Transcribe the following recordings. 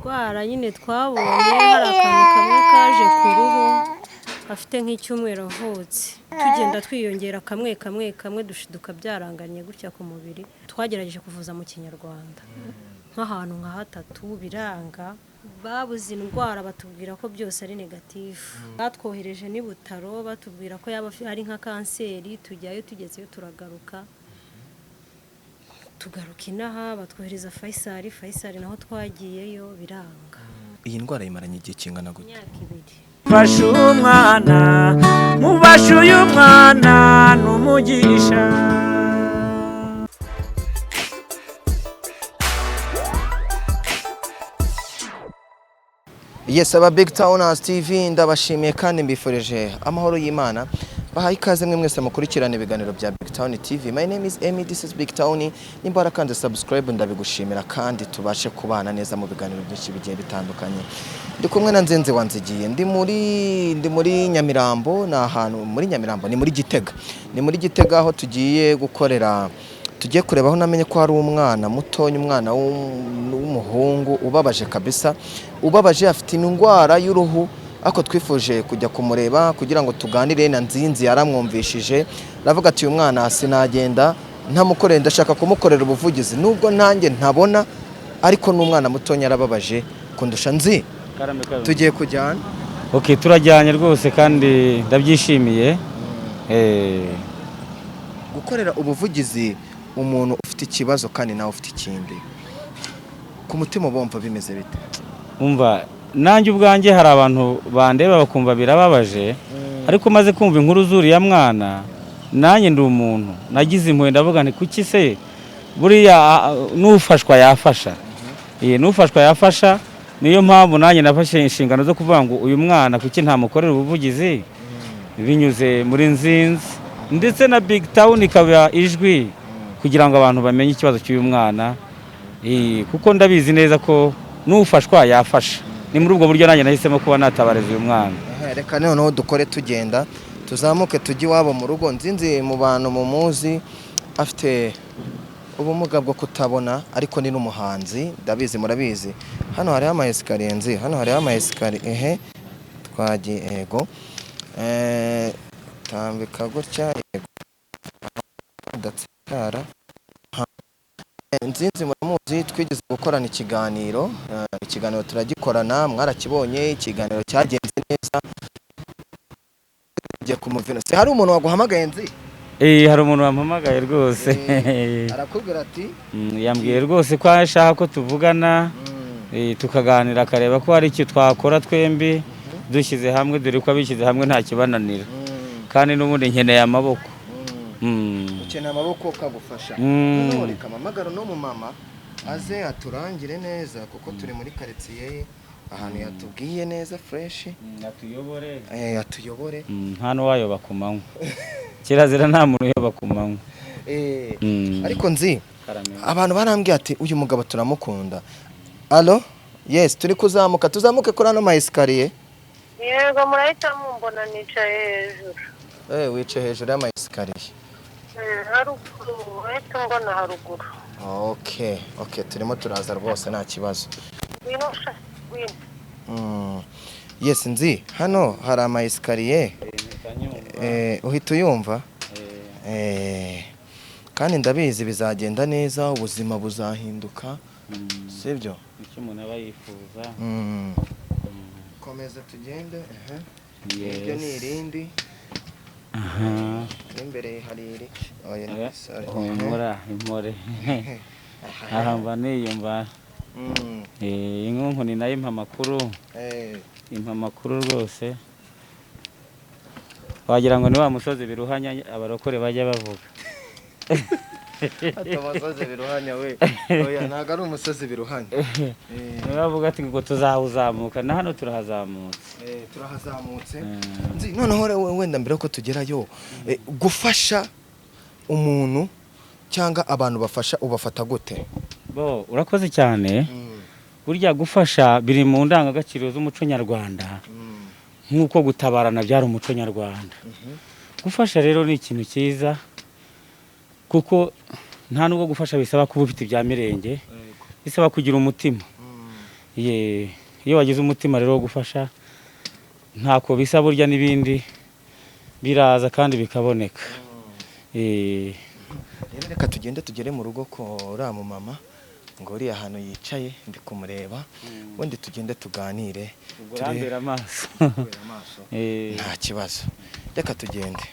indwara nyine twabonye hari akantu kamwe kaje ku ruhu afite nk'icyumweru avutse tugenda twiyongera kamwe dushiduka byaranganye gutya ku mubiri twagerageje kuvuza mu kinyarwanda nk'ahantu nka hatatu biranga babuze indwara batubwira ko byose ari negatifu batwohereje n'ibutaro batubwira ko yaba ari nka kanseri tujyayo tugezeyo turagaruka inaha batwohereza Faisal naho twagiyeyo biranga. Iyi ndwara imaranye igihe kingana gute? Imyaka 2. Fasha umwana mubasha uyu mwana n'umugisha. Yes, aba BigTown TV ndabashimiye kandi mbifurije amahoro y'Imana. Bahaye ikaze mwe mwese mukurikirana ibiganiro bya BigTown TV. My name is Amy, this is BigTown. Nimbara kandi subscribe ndabigushimira kandi tubashe kubana neza mu biganiro byinshi bigiye bitandukanye. Ndi kumwe na Nzinzi wanzigiye. Ndi muri Nyamirambo na ahantu muri Nyamirambo ni muri Gitega. Ni muri Gitega aho tugiye kureba aho namenye ko hari umwana mutonya umwana w'umuhungu ubabaje kabisa. Ubabaje afite indwara y'uruhu. Ako twifuje kujya kumureba kugira ngo tuganire na Nzinzi yaramwumvishije ravuga ati uyu mwana sinagenda ntamukorera ndashaka kumukorera ubuvugizi nubwo nanjye ntabona ariko n'umwana mutonya arababaje kundusha Nzi tugiye kujyana. Okay, turajyanye rwose kandi ndabyishimiye. Gukorera ubuvugizi umuntu ufite ikibazo kandi nawe ufite ikindi ku mutima bomva bimeze bite? Umva nanjye ubwanjye hari abantu bandeba bakumva birababaje ariko maze kumva inkuru zuriya mwana nanjye ndi umuntu nagize impuhwe ndavuga nti kuki se buriya n'ufashwa yafasha. N'ufashwa yafasha niyo mpamvu nanjye nafashe inshingano zo kuvuga ngo uyu mwana kuki ntamukorera ubuvugizi binyuze muri Nzinzi ndetse na BigTown ikaba ijwi kugira ngo abantu bamenye ikibazo cy'uyu mwana kuko ndabizi neza ko n'ufashwa yafasha. Ni muri ubwo buryo nanjye nahisemo kuba natabariza uyu mwana. Reka noneho dukore tugenda tuzamuke tujye iwabo mu rugo. Nzinzi mu bantu mumuzi afite ubumuga bwo kutabona ariko ni n'umuhanzi ndabizi murabizi. Hano hari ama esikariye Nzi, hano hari ama esikariye twagiye ego tambika gutya ego datsara. Nzinzi muramuzi twigeze gukorana ikiganiro turagikorana mwarakibonye ikiganiro cyagenze neza giye kumuvina. Se hari umuntu waguhamagaye Nzi? Hari umuntu wampamagaye rwose. Arakubwira ati yambwiye rwose ko ashaka ko tuvugana tukaganira akareba ko hari icyo twakora twembi dushyize hamwe dore ko abishyize hamwe nta kibananira kandi n'ubundi nkeneye amaboko. Ukeneye amaboko kagufasha. None reka mamagara no mu mama aze aturangire neza kuko turi muri quartier ahantu yatubwiye neza fresh atuyobore hano wayoba kumanywa kirazira nta muntu uyoba kumanywa. Ariko Nzi abantu barambwiye ati uyu mugabo turamukunda. Allo yes turi tuzamuke kuri ano ma escalier. Yego murahita mumbona nicaye hejuru. Wicaye hejuru y'ama escalier. Haruguru urahita mbona haruguru. Okay turimo turaza rwose nta kibazo. Yes Nzi hano hari ama escalier uhita uyumva kandi ndabizi bizagenda neza ubuzima buzahinduka sibyo icyo umuntu aba yifuza. Komeza tugende ibyo ni irindi imbere hari iri impore ahamba niyumva inkunku ni nayo impamakuru rwose wagira ngo ni wa musozi biruhanya abarokore bajya bavuga. Umusozi biruhanya we oya ntago ari umusozi biruhanya. Bavuga ati ngo tuzawuzamuka na hano turahazamutse. Nzi noneho wenda mbere ko tugerayo gufasha umuntu cyangwa abantu bafasha ubafata gute? Urakoze cyane. Burya gufasha biri mu ndangagaciro z'umuco nyarwanda nk'uko gutabarana byari umuco nyarwanda. Gufasha rero ni ikintu cyiza kuko nta nubwo gufasha bisaba kuba ufite ibya mirenge bisaba kugira umutima iyo wagize umutima rero wo gufasha ntako bisa burya n'ibindi biraza kandi bikaboneka. Rero reka tugere mu rugo ko uriya mu mama ngo uriya ahantu yicaye ndi kumureba ubundi tugende tuganire turambera amaso nta kibazo reka tugende.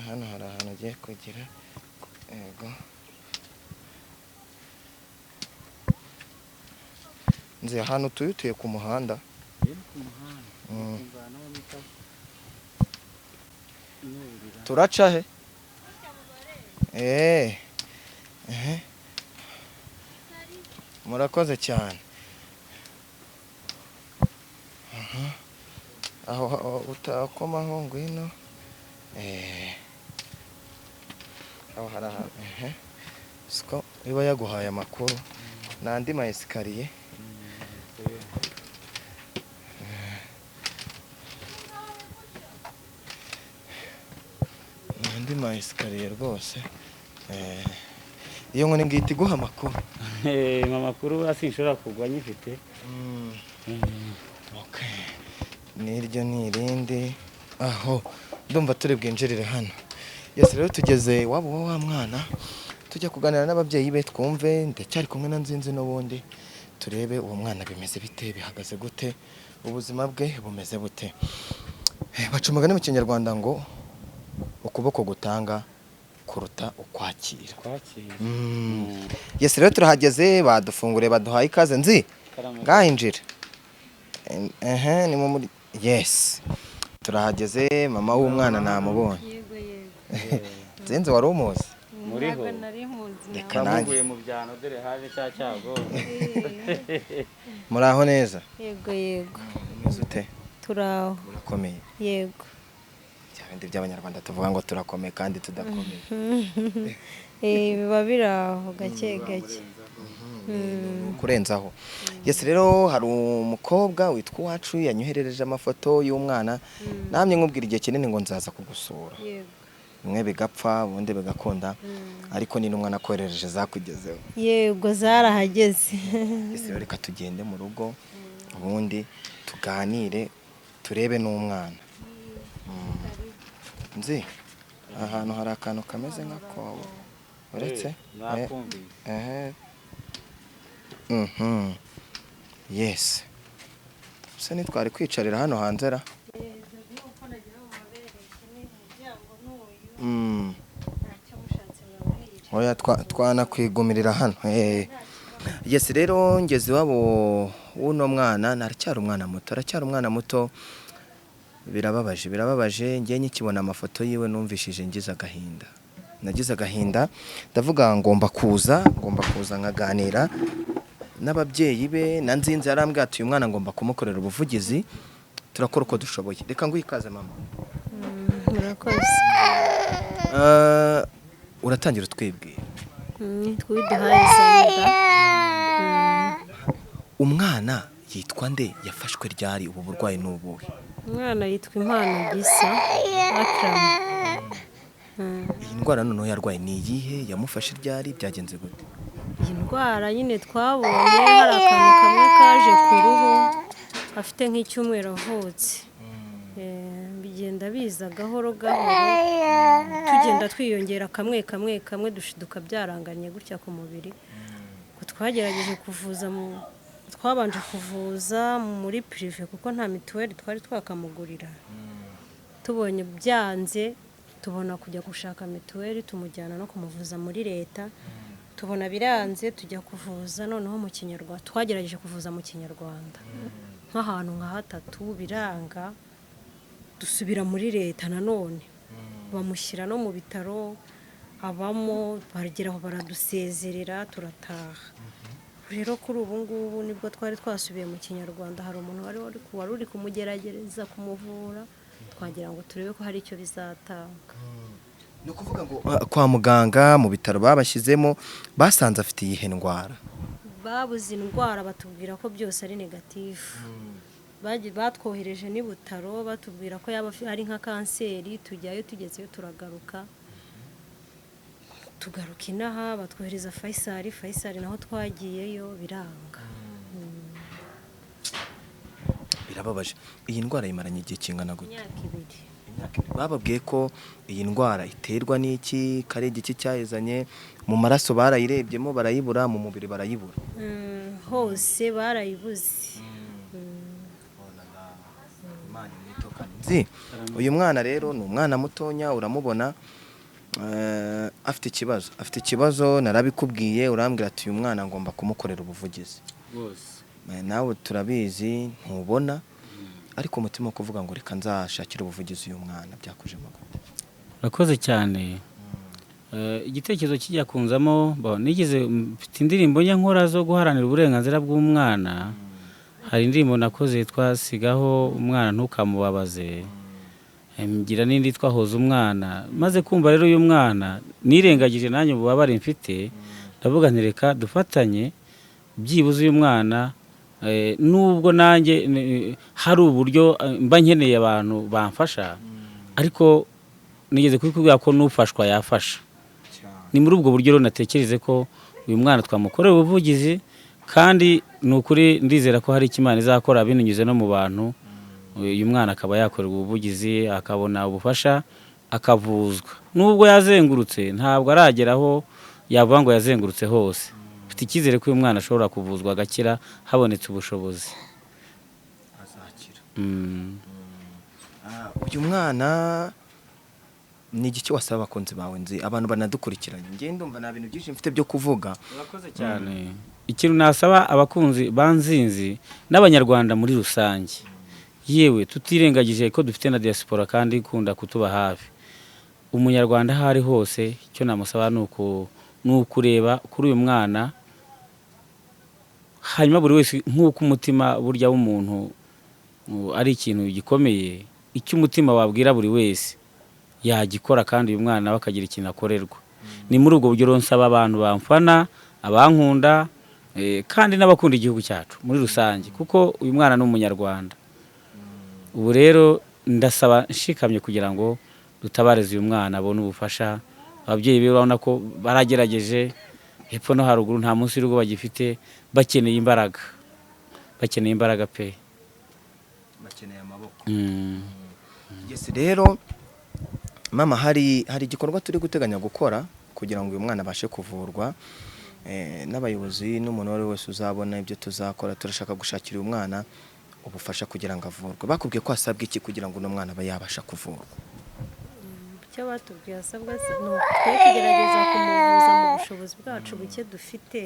Hano hari ahantu ugiye kugira yego nzi ahantu tuye ku muhanda. Turaca he? Murakoze cyane. Aho utakomaho ngwino. Aho hari ahantu siko iba yaguhaye amakuru n'andi ma esikariye. N'andi ma esikariye rwose. Iyo nkoni ngihita iguha amakuru. Amakuru sinshobora kugwa nyifite. Okay. Niryo nirindi aho ndumva turi bwinjirire hano. Yes rero tugeze wabo wa mwana tujya kuganira n'ababyeyi be twumve ndacyari kumwe na Nzinzi n'ubundi turebe uwo mwana bimeze bite bihagaze gute ubuzima bwe bumeze bute. Bacumagana mu Kinyarwanda ngo ukuboko gutanga kuruta ukwakira. Yes rero turahageze badufungure baduhaye ikaze Nzi ngahinjira. Ni mu muri yes turahageze mama w'umwana namubonye. Nzinzi wari umuzi muriho reka nanjye mu byano dore haje cya cyago. Muraho neza? Yego yego. Umeze ute? Turaho. Urakomeye? Yego. Cyabindi by'Abanyarwanda tuvuga ngo turakomeye kandi tudakomeye. Biba biraho gake gake. Kurenzaho. Yes rero hari umukobwa witwa Uwacu yanyoherereje amafoto y'umwana namye nkubwira igihe kinini ngo nzaza kugusura. Yego. Bimwe bigapfa ubundi bigakunda ariko ni n'umwana akoherereje zakugezeho. Yego zarahageze. Yes rero reka tugende mu rugo ubundi tuganire turebe n'umwana. Nzi ahantu hari akantu kameze nk'akobo uretse yes se nitwari kwicarira hano hanze ra oya twanakwigomirira hano. Yes rero ngeze wabo uno mwana naracyari umwana muto birababaje ngiye nkibona amafoto yiwe numvishije nagize agahinda ndavuga ngomba kuza nkaganira n'ababyeyi be na Nzinzi yarambwiye ati uyu mwana ngomba kumukorera ubuvugizi turakora uko dushoboye. Reka nguhe ikaze mama. Murakoze. Uratangira utwibwira. Twiduhaye Sanda. Umwana yitwa nde yafashwe ryari ubu burwayi n'ubuhe? Umwana yitwa Impano Gisa Akram. Iyi ndwara noneho yarwaye ni iyihe yamufashe ryari byagenze gute? Iyi ndwara nyine twabonye hari akantu kamwe kaje ku ruhu afite nk'icyumweru avutse. Bigenda biza gahoro tugenda twiyongera kamwe dushiduka byaranganye gutya ku mubiri. Twagerageje kuvuza twabanje kuvuza muri prive kuko nta mituweli twari twakamugurira. Tubonye byanze tubona kujya gushaka mituweli tumujyana no kumuvuza muri leta. Tubona biranze tujya kuvuza noneho mu Kinyarwanda twagerageje kuvuza mu Kinyarwanda nk'ahantu nka hatatu biranga dusubira muri leta nanone bamushyira no mu bitaro abamo barageraho baradusezerera turataha. Rero kuri ubu ngubu nibwo twari twasubiye mu Kinyarwanda hari umuntu wari uri kumugerageza kumuvura twagira ngo turebe ko hari icyo bizatanga. No kuvuga ngo kwa muganga mu bitaro babashyizemo basanze afite iyihe ndwara? Babuze indwara batubwira ko byose ari negative. Batwohereje n'ibutaro batubwira ko yaba ari nka kanseri tujyayo tugezeyo turagaruka tugaruka inaha batwohereza Faisal naho twagiyeyo biranga. Birababaje. Iyi ndwara yimaranye igihe kingana gute? Imyaka 2. Bababwiye ko iyi ndwara iterwa n'iki, kare igiki cyayizanye, mu maraso barayirebyemo barayibura, mu mubiri barayibura. Hose barayibuze. Uyu mwana rero ni umwana mutonya uramubona afite ikibazo narabikubwiye urambwira ati uyu mwana ngomba kumukorera ubuvugizi. Nawe turabizi ntubona ariko umutima kuvuga ngo reka nzashakira ubuvugizi uyu mwana byakuje magute. Urakoze cyane. Igitekerezo kijya kunzamo nigeze mfite indirimbo nkora zo guharanira uburenganzira bw'umwana. Hari indirimbo nakoze yitwa Sigaho umwana ntukamubabaze. Ngira n'indi twahoza umwana. Maze kumva rero uyu mwana nirengagije nanjye ububabare mfite, ndavuga nti reka dufatanye byibuze uyu mwana nubwo nanjye hari uburyo mba nkeneye abantu bamfasha, ariko nigeze kubikubwira ko n'ufashwa yafasha. Ni muri ubwo buryo rero natekereze ko uyu mwana twamukorera ubuvugizi, kandi nukuri ndizera ko hari ikimana izakora binyuze no mu bantu. Uyu mwana akaba yakorerwa ubuvugizi, akabona ubufasha, akavuzwa. Nubwo yazengurutse ntabwo arageraho yavuga ngo yazengurutse hose. Mfite icyizere ko uyu mwana ashobora kuvuzwa agakira habonetse ubushobozi. Azakira. Uyu mwana ni igiki wasaba abakunzi bawe nzi abantu banadukurikiranye. Ngiye ndumva nta bintu byinshi mfite byo kuvuga. Urakoze cyane. Ikintu nasaba abakunzi banzinzi n'abanyarwanda muri rusange, yewe tutirengagije ko dufite na diaspora kandi ikunda kutuba hafi. Umunyarwanda aho ari hose icyo namusaba ni ukureba kuri uyu mwana, hanyuma buri wese nk'uko umutima burya w'umuntu ari ikintu gikomeye, icyo umutima wabwira buri wese yagikora, kandi uyu mwana we akagira ikintu akorerwa. Ni muri ubwo buryo nsaba abantu bamfana, abankunda, kandi n'abakunda igihugu cyacu muri rusange, kuko uyu mwana ni umunyarwanda. Ubu rero ndasaba nshikamye kugira ngo dutabarize uyu mwana abone ubufasha. Ababyeyi be urabona ko baragerageje hepfo no haruguru, nta munsi y'urugo bagifite, bakeneye imbaraga pe, bakeneye amaboko. Yes, rero mama hari igikorwa turi guteganya gukora kugira ngo uyu mwana abashe kuvurwa, n'abayobozi n'umuntu wari wese uzabona ibyo tuzakora. Turashaka gushakira uyu mwana ubufasha kugira ngo avurwe. Bakubwiye ko asabwa iki kugira ngo uno mwana aba yabasha kuvurwa? Icyo batubwiye asabwa ni twe kugerageza kumuvuza mu bushobozi bwacu buke dufite,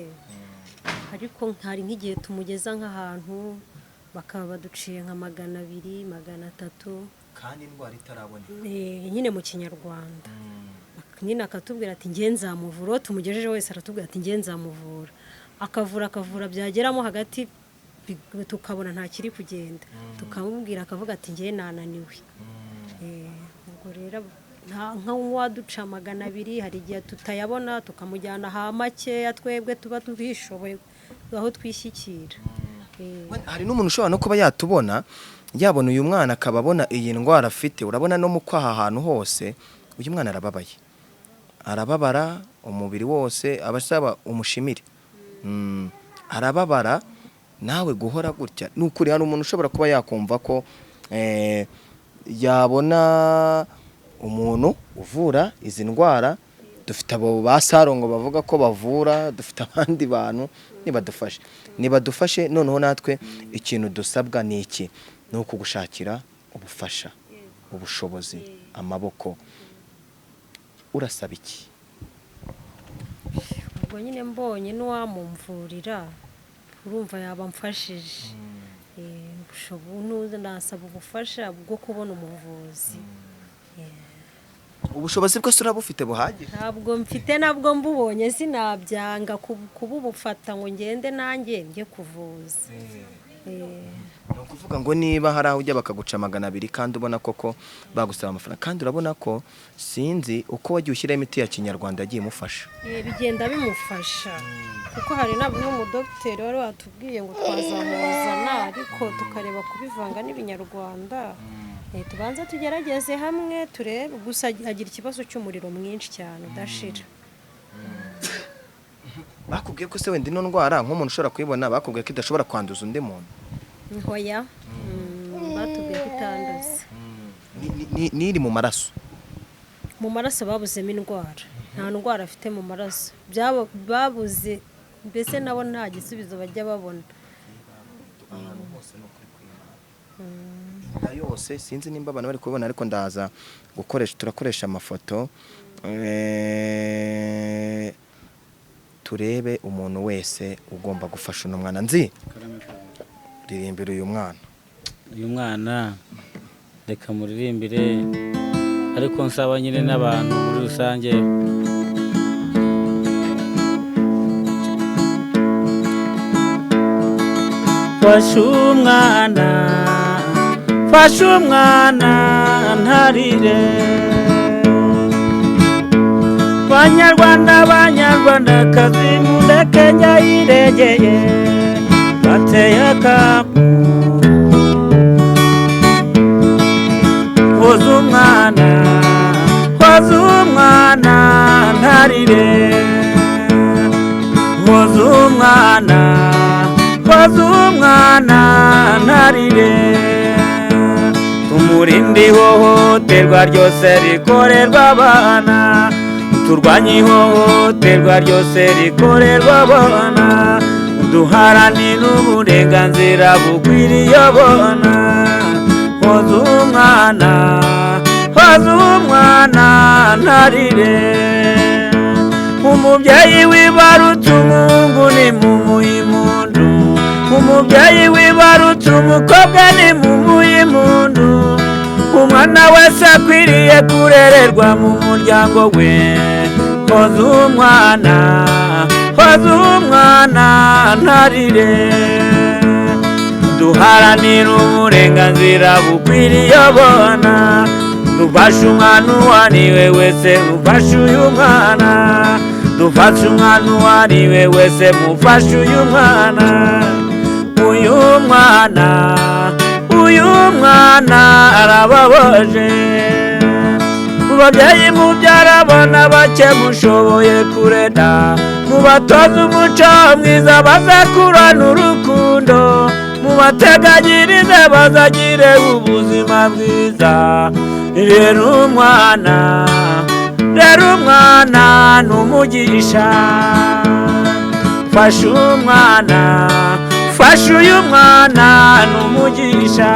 ariko hari nk'igihe tumugeza nk'ahantu bakaba baduciye nka 200, 300, kandi indwara itaraboneka nyine mu kinyarwanda. Nyine akatubwira ati ngiye nzamuvura, tumugejeje wese aratubwira ati ngiye nzamuvura, akavura byageramo hagati tukabona nta kiri kugenda, tukamubwira akavuga ati ngiye nananiwe. Ubwo rero nka waduca 200, hari igihe tutayabona tukamujyana ha makeya twebwe tuba tubishoboye aho twishyikira. Hari n'umuntu ushobora no kuba yatubona yabona uyu mwana akababona iyi ndwara afite. Urabona no mu kwaha ahantu hose uyu mwana arababaye, arababara umubiri wose, abasaba umushimire. Arababara. Nawe guhora gutya nukuri hari umuntu ushobora kuba yakumva ko yabona umuntu uvura izi ndwara. Dufite abo basarongo bavuga ko bavura, dufite abandi bantu. Nibadufashe noneho natwe ikintu dusabwa ni iki? Ni ukugushakira ubufasha, ubushobozi, amaboko. Urasaba iki? Ubwo nyine mbonye n'uwamumvurira urumva yabamfashije. Nasaba ubufasha bwo kubona umuvuzi. Ubushobozi bwose urabufite buhagije? Ntabwo mfite, nabwo mbubonye sinabyanga kububufata ngo ngende nanjye njye kuvuza. Ni ukuvuga ngo niba hari aho ujya bakaguca 200 kandi ubona koko bagusaba amafaranga, kandi urabona ko sinzi uko wagiye ushyira imiti ya kinyarwanda yagiye imufasha. Bigenda bimufasha kuko hari n'umudokiteri wari watubwiye ngo twazamuzana ariko tukareba kubivanga n'ibinyarwanda. Tubanza tugerageze hamwe turebe, gusa agira ikibazo cy'umuriro mwinshi cyane udashira. bakubwiye ko se wenda ino ndwara nk'umuntu ushobora kuyibona bakubwiye ko idashobora kwanduza undi muntu ntoya batubwiye ko itanduza n'iri mu maraso babuzemo indwara nta ndwara afite mu maraso babuze mbese nabo nta gisubizo bajya babona yose sinzi nimba abantu bari kubibona ariko ndaza turakoresha amafoto turebe umuntu wese ugomba gufasha uno mwana. Nzi ririmbira uyu mwana reka muririmbire ariko nsaba nyine n'abantu muri rusange fasha umwana ntarire banyarwandakazi mundeke nyayiregeye bateye akamu hoza umwana ntarire hoza umwana ntarire tumurinde ihohoterwa ryose rikorerwa abana turwanye ihohoterwa ryose rikorerwa abana duharanire uburenganzira bukwiriye abana hoza umwana ntarire umubyeyi wibarutse umuhungu ni mumuhe impundu umubyeyi wibarutse umukobwa ni mumuhe impundu umwana wese akwiriye kurererwa mu muryango we hoza umwana ntarire duharanire uburenganzira bukwiriye abana dufashe umwana uwo ari we wese mufashe uyu mwana dufashe umwana uwo ari we wese mufashe uyu mwana uyu mwana arababaje babyeyi mubyara abana bake mushoboye kurera mubatoze umuco mwiza bazakurana urukundo mubateganyirize bazagire ubuzima bwiza rero umwana n'umugisha fasha uyu mwana n'umugisha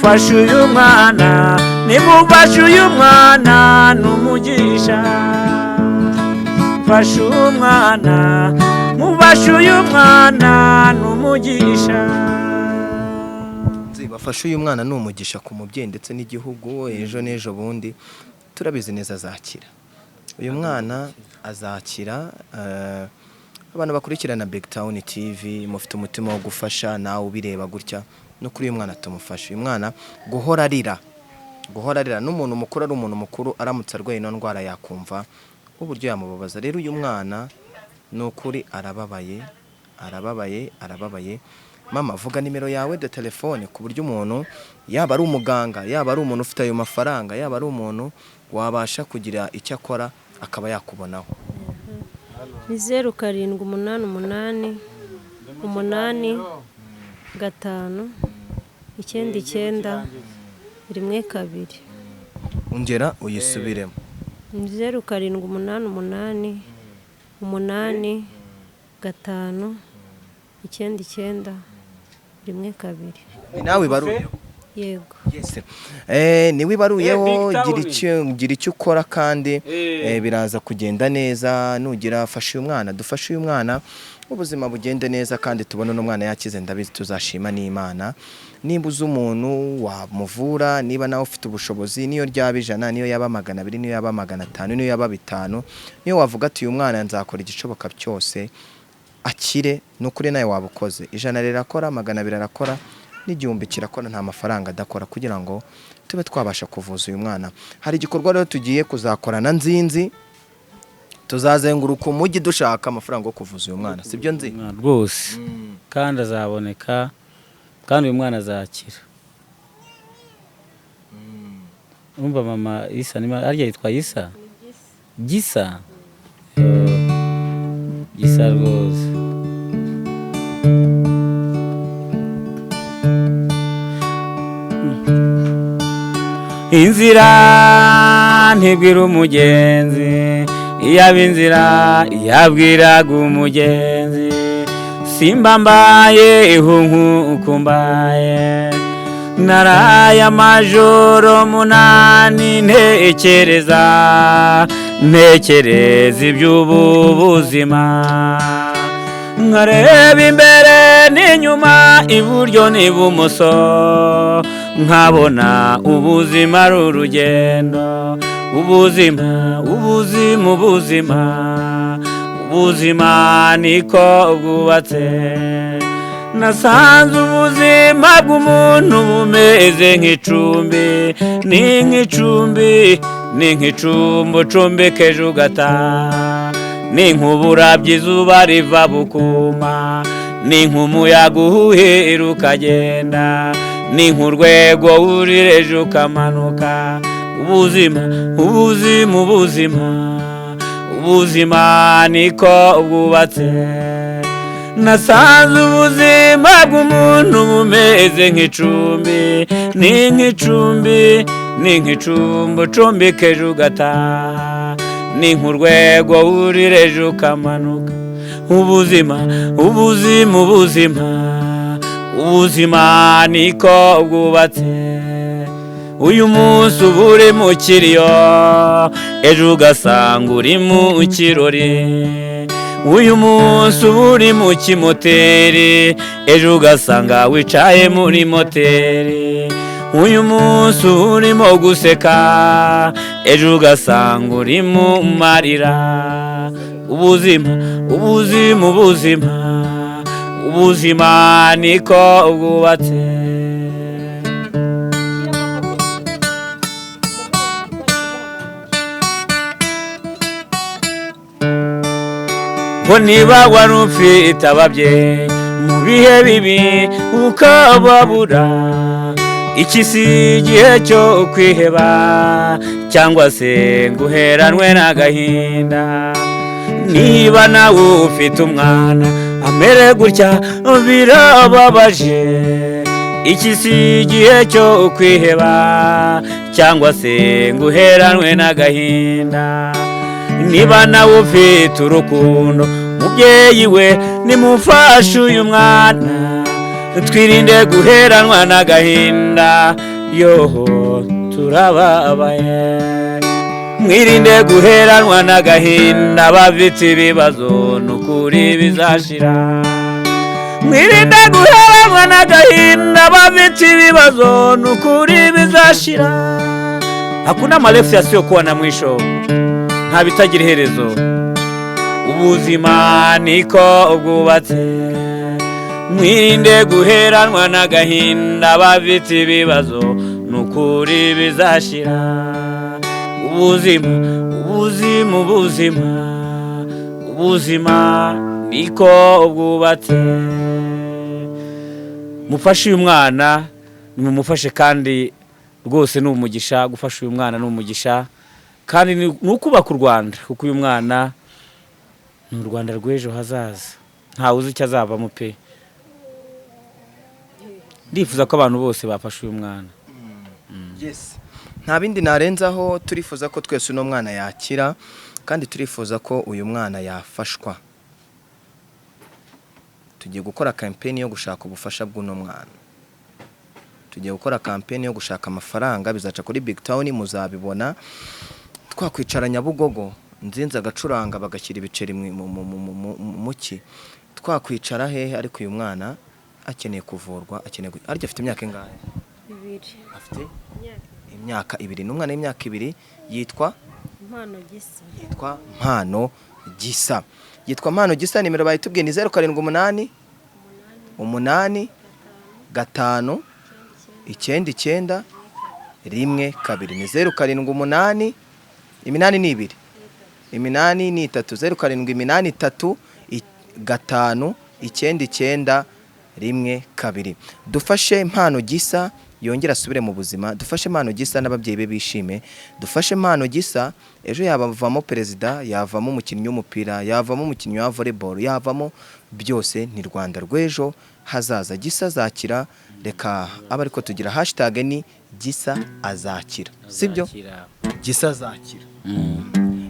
fasha uyu mwana nimufashe uyu mwana n'umugisha fasha umwana mufashe uyu mwana n'umugisha bafashe uyu mwana n'umugisha ku mubyeyi ndetse n'igihugu ejo n'ejo bundi turabizi neza azakira uyu mwana azakira abantu bakurikirana BigTown TV mufite umutima wo gufasha nawe ubireba gutya no kuri uyu mwana tumufashe uyu mwana guhora arira n'umuntu mukuru ari umuntu mukuru aramutse arwaye ino ndwara yakumva uburyo yamubabaza rero uyu mwana nukuri arababaye mama vuga nimero yawe de telefone ku buryo umuntu yaba ari umuganga yaba ari umuntu ufite ayo mafaranga yaba ari umuntu wabasha kugira icyo akora akaba yakubonaho. Ni 0788 8 5 9 9 ongera uyisubiremo 0788 8 5 9 9 nawe baruye yego yes niwe ibaruyeho gira icyo ukora kandi biraza kugenda neza nugira fasha uyu mwana dufashe uyu mwana ubuzima bugende neza kandi tubone no mwana yakize ndabizi tuzashima n'Imana nimba uzi umuntu wamuvura niba nawe ufite ubushobozi niyo ryaba 100 niyo yaba 200 niyo yaba 500 niyo yaba 5 niyo wavuga ati uyu mwana nzakora igishoboka cyose akire nukuri nawe wabukoze 100 rirakora 200 rirakora n'igihumbi kirakora nta mafaranga adakora kugira ngo tube twabasha kuvuza uyu mwana. Hari igikorwa rero tugiye kuzakora na Nzinzi tuzazenguruka umujyi dushaka amafaranga yo kuvuza uyu mwana sibyo nzi rwose kandi azaboneka kandi uyu mwana azakira. Umva mama Isa arya yitwa Gisa Gisa rwose. Inzira ntibwira umugenzi, iyaba inzira yabwiraga umugenzi, simba mbaye ihunku mbaye, naraye amajoro munani ntekereza iby'ubu buzima, nkareba imbere n'inyuma iburyo n'ibumoso, nkabona ubuzima ari urugendo, ubuzima niko bwubatse, nasanze ubuzima bw'umuntu bumeze nk'icumbi, ni nk'icumbi ucumbikeje ugataha, ni nk'uburabyo izuba riva bukuma, ni nk'umuyaga uhuhira ukagenda, ni nk'urwego wurireje ukamanuka, ubuzima niko bwubatse, nasanze ubuzima bw'umuntu bumeze nk'icumbi, ni nk'icumbi ucumbikeje ugataha, ni nk'urwego wurireje ukamanuka, ubuzima niko bwubatse, uyu munsi uba uri mu kiriyo, ejo ugasanga uri mu kirori, uyu munsi uba uri mu kimoteri, ejo ugasanga wicaye muri moteri, uyu munsi uba urimo guseka, ejo ugasanga uri mu marira, ubuzima niko bwubatse. Ngo niba wari ufite ababyeyi mu bihe bibi ukababura, iki si igihe cyo kwiheba cyangwa se ngo uheranwe n'agahinda, niba nawe ufite umwana amere gutya birababaje, iki si igihe cyo kwiheba cyangwa se ngo uheranwe n'agahinda, niba nawe ufite urukundo mubyeyi we nimufashe uyu mwana, twirinde guheranwa n'agahinda, yoho turababaye, mwirinde guheranwa n'agahinda, bafite ibibazo n'ukuri bizashira, mwirinde guheranwa n'agahinda, bafite ibibazo n'ukuri bizashira, hakuna marefu yasiyo kuwa na mwisho, nta bitagira iherezo, ubuzima niko bwubatse, mwirinde guheranwa n'agahinda, bafite ibibazo n'ukuri bizashira, ubuzima niko bwubatse. Mufashe uyu mwana, nimumufashe kandi rwose ni umugisha, gufasha uyu mwana ni umugisha, kandi ni ukubaka u Rwanda, kuko uyu mwana ni u Rwanda rw'ejo hazaza, ntawe uzi icyo azavamo pe. Ndifuza ko abantu bose bafashe uyu mwana. Yes. Nta bindi narenzaho, turifuza ko twese uno mwana yakira, kandi turifuza ko uyu mwana yafashwa. Tugiye gukora campaign yo gushaka ubufasha bw'uno mwana. Tugiye gukora campaign yo gushaka amafaranga, bizaca kuri BigTown, muzabibona. Twakwicara Nyabugogo, Nzinzi agacuranga bagashyira ibiceri muki. Twakwicara hehe, ariko uyu mwana akeneye kuvurwa, ariko afite imyaka ingahe? 2. Afite imyaka 2. N'umwana w'imyaka 2 yitwa Mpano Gisa. Nimero bayitubwiye ni 078 8 5 9 9 1 2. Ni 078 8 ni 2 8 ni 3 078 3 5 9 9 1 2. Dufashe Mpano Gisa yongera asubire mu buzima. Dufashe Mpano Gisa n'ababyeyi be bishime, dufashe Mpano Gisa ejo yabavamo perezida, yavamo umukinnyi w'umupira, yavamo umukinnyi wa volleyball, yavamo byose. Ni Rwanda rw'ejo hazaza. Gisa azakira. Reka aba ariko tugira hashtag ni Gisa azakira, sibyo? Gisa azakira.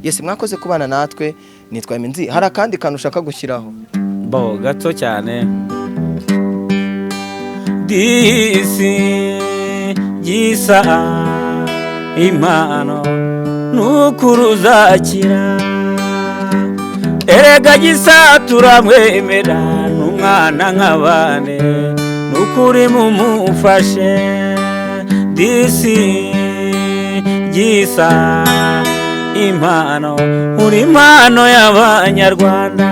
Yes, mwakoze kubana natwe. Nitwa Nzinzi. Hari akandi kantu ushaka gushyiraho? Bo gato cyane. Disi Gisa impano nukuruzakira. Erega Gisa turamwemera n'umwana nk'abane nukuri mumufashe. Disi Gisa impano uri impano y'Abanyarwanda.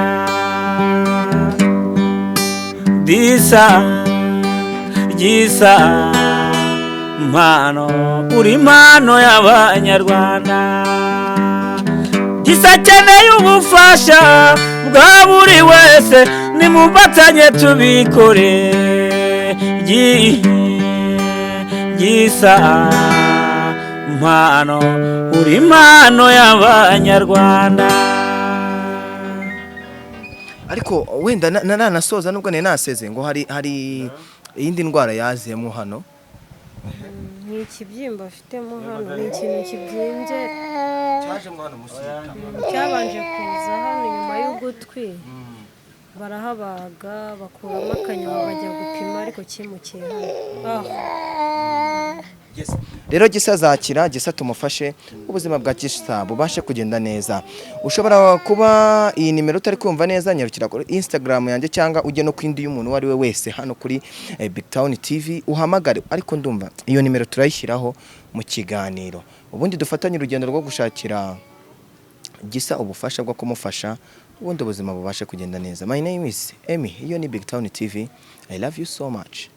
Gisa impano uri impano y'Abanyarwanda. Gisa akeneye ubufasha bwa buri wese, nimufatanye tubikore. Gisa impano uri impano y'Abanyarwanda. Ariko wenda nanasoza nubwo naseze ngo hari iyindi ndwara yazemo hano. Ni ikibyimba afitemo hano, ni ikintu kibyimbye Cyaje mwana musika. cyabanje kuza hano nyuma y'ugutwi, barahabaga bakuramo akanyama bajya gupima, ariko kimukiye hano. Rero Gisa azakira. Gisa tumufashe ubuzima bwa Gisa bubashe kugenda neza. Ushobora kuba iyi nimero utari kumva neza, nyarukira kuri Instagram yanjye cyangwa ujye no kwindi y'umuntu wari we wese hano kuri BigTown TV uhamagare. Ariko ndumva iyo nimero turayishyiraho mu kiganiro, ubundi dufatanye urugendo rwo gushakira Gisa ubufasha bwo kumufasha, ubundi ubuzima bubashe kugenda neza. My name is Emmy, iyo ni BigTown TV. I love you so much.